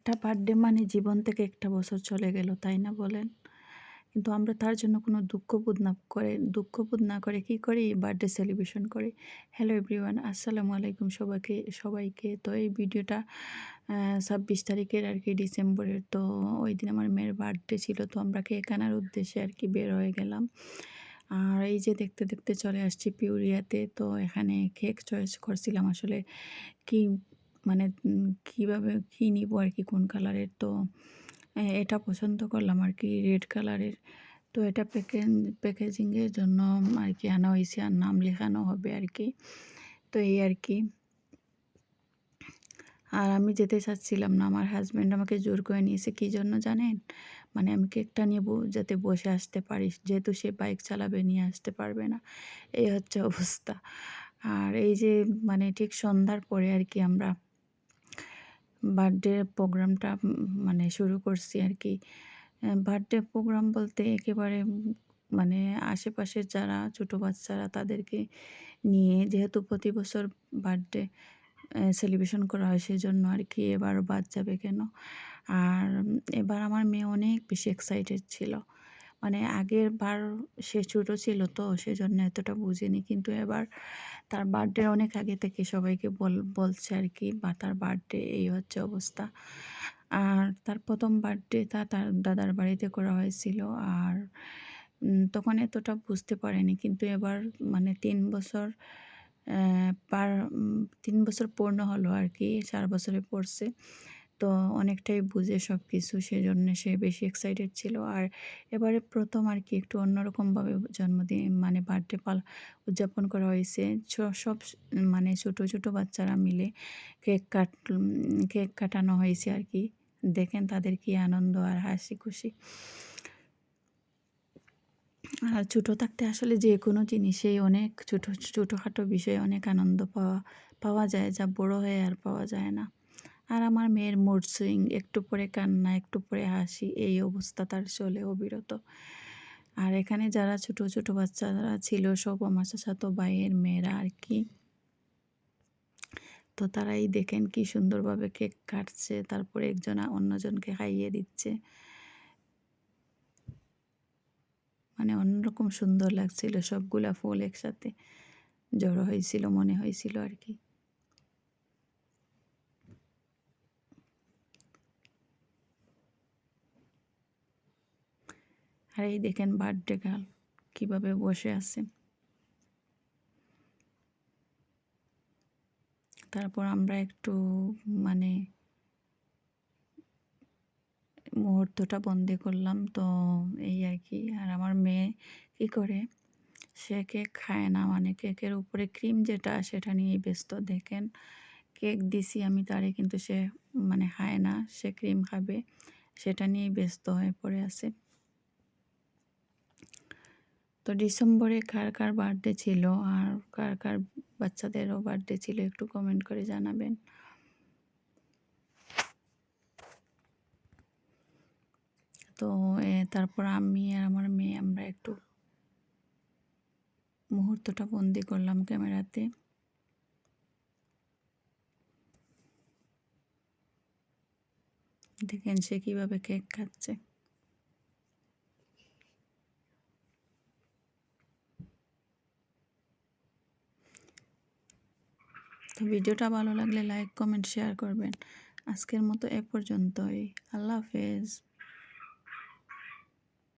একটা বার্থডে মানে জীবন থেকে একটা বছর চলে গেল, তাই না বলেন? কিন্তু আমরা তার জন্য কোনো দুঃখ বোধ না করে কি করি? বার্থডে সেলিব্রেশন করি। হ্যালো এভরিওয়ান, আসসালামু আলাইকুম সবাইকে। তো এই ভিডিওটা ২৬ তারিখের আরকি ডিসেম্বরের। তো ওইদিন আমার মেয়ের বার্থডে ছিল। তো আমরা কেক আনার উদ্দেশ্যে আরকি বের হয়ে গেলাম। আর এই যে দেখতে চলে আসছি পিউরিয়াতে। তো এখানে কেক চয়েস করছিলাম আসলে কি মানে কিভাবে কি নিবো আরকি কোন কালারের। তো এটা পছন্দ করলাম আরকি রেড কালারের। তো এটা প্যাকেজিংয়ের জন্য আরকি আনা হইছে আর নাম লেখানো হবে আরকি। তো এই আরকি। আর আমি যেতে চাচ্ছিলাম না। আমার হাসব্যান্ড আমাকে জোর করে নিয়েছে। কী জন্য জানেন? মানে আমি কেকটা নিবো যাতে বসে আসতে পারি। যেহেতু সে বাইক চালাবে, নিয়ে আসতে পারবে না। এই হচ্ছে অবস্থা। আর এই যে মানে ঠিক সন্ধ্যার পরে আরকি আমরা বার্থডে প্রোগ্রামটা মানে শুরু করছি আরকি। বার্থডে প্রোগ্রাম বলতে একেবারে মানে আশেপাশের যারা ছোট বাচ্চারা তাদেরকে নিয়ে, যেহেতু প্রতি বছর বার্থডে সেলিব্রেশন করা হয় সেজন্য আরকি এবারও বাদ যাবে কেন? আর এবার আমার মেয়ে অনেক বেশি এক্সাইটেড ছিল। মানে আগের বার সে ছোট ছিল তো সেজন্য এতটা বুঝেনি। কিন্তু এবার তার বার্থডের অনেক আগে থেকে সবাইকে বলছে আরকি বা তার বার্থডে এই হচ্ছে অবস্থা। আর তার ১ম বার্থডেটা তার দাদার বাড়িতে করা হয়েছিল। আর তখন এতটা বুঝতে পারেনি। কিন্তু এবার মানে ৩ বছর পার ৩ বছর পূর্ণ হলো আরকি। ৪ বছরে পড়ছে। তো অনেকটাই বুঝে সবকিছু, সেজন্য সে বেশি এক্সাইটেড ছিল। আর এবারে ১ম আরকি একটু অন্যরকমভাবে জন্মদিন মানে বার্থডে উদযাপন করা হয়েছে। সব মানে ছোট বাচ্চারা মিলে কেক কাটানো হয়েছে আরকি। দেখেন তাদের কি আনন্দ আর হাসি খুশি। আর ছোটো থাকতে আসলে যেকোনো জিনিসেই অনেক ছোটোখাটো বিষয়ে অনেক আনন্দ পাওয়া যায়, যা বড় হয়ে আর পাওয়া যায় না। আর আমার মেয়ের মুড সুইং, একটু পরে কান্না, একটু পরে হাসি, এই অবস্থা তার চলে অবিরত। আর এখানে যারা ছোট বাচ্চারা ছিল সব আমার চাচাতো ভাইয়ের মেয়েরা আরকি। তো তারাই দেখেন কি সুন্দরভাবে কেক কাটছে, তারপরে একজন অন্যজনকে খাইয়ে দিচ্ছে। মানে অন্যরকম সুন্দর লাগছিল, সবগুলা ফুল একসাথে জড়ো হয়েছিল মনে হয়েছিল আরকি। আর এই দেখেন বার্থডে গার্ল কীভাবে বসে আছে। তারপর আমরা একটু মানে মুহূর্তটা বন্দি করলাম। তো এই আরকি। আর আমার মেয়ে কী করে, সে কেক খায় না, মানে কেকের উপরে ক্রিম যেটা সেটা নিয়েই ব্যস্ত। দেখেন কেক দিছি আমি তারে, কিন্তু সে মানে খায় না, সে ক্রিম খাবে, সেটা নিয়েই ব্যস্ত হয়ে পড়ে আছে। তো ডিসেম্বরে কার বার্থডে ছিল আর কার বাচ্চাদেরও বার্থডে ছিল একটু কমেন্ট করে জানাবেন। তো তারপর আমি আর আমার মেয়ে আমরা একটু মুহূর্তটা বন্দি করলাম ক্যামেরাতে। দেখেন সে কীভাবে কেক খাচ্ছে। তো ভিডিওটা ভালো লাগলে লাইক, কমেন্ট, শেয়ার করবেন। আজকের মতো এ পর্যন্তই। আল্লাহ হাফেজ।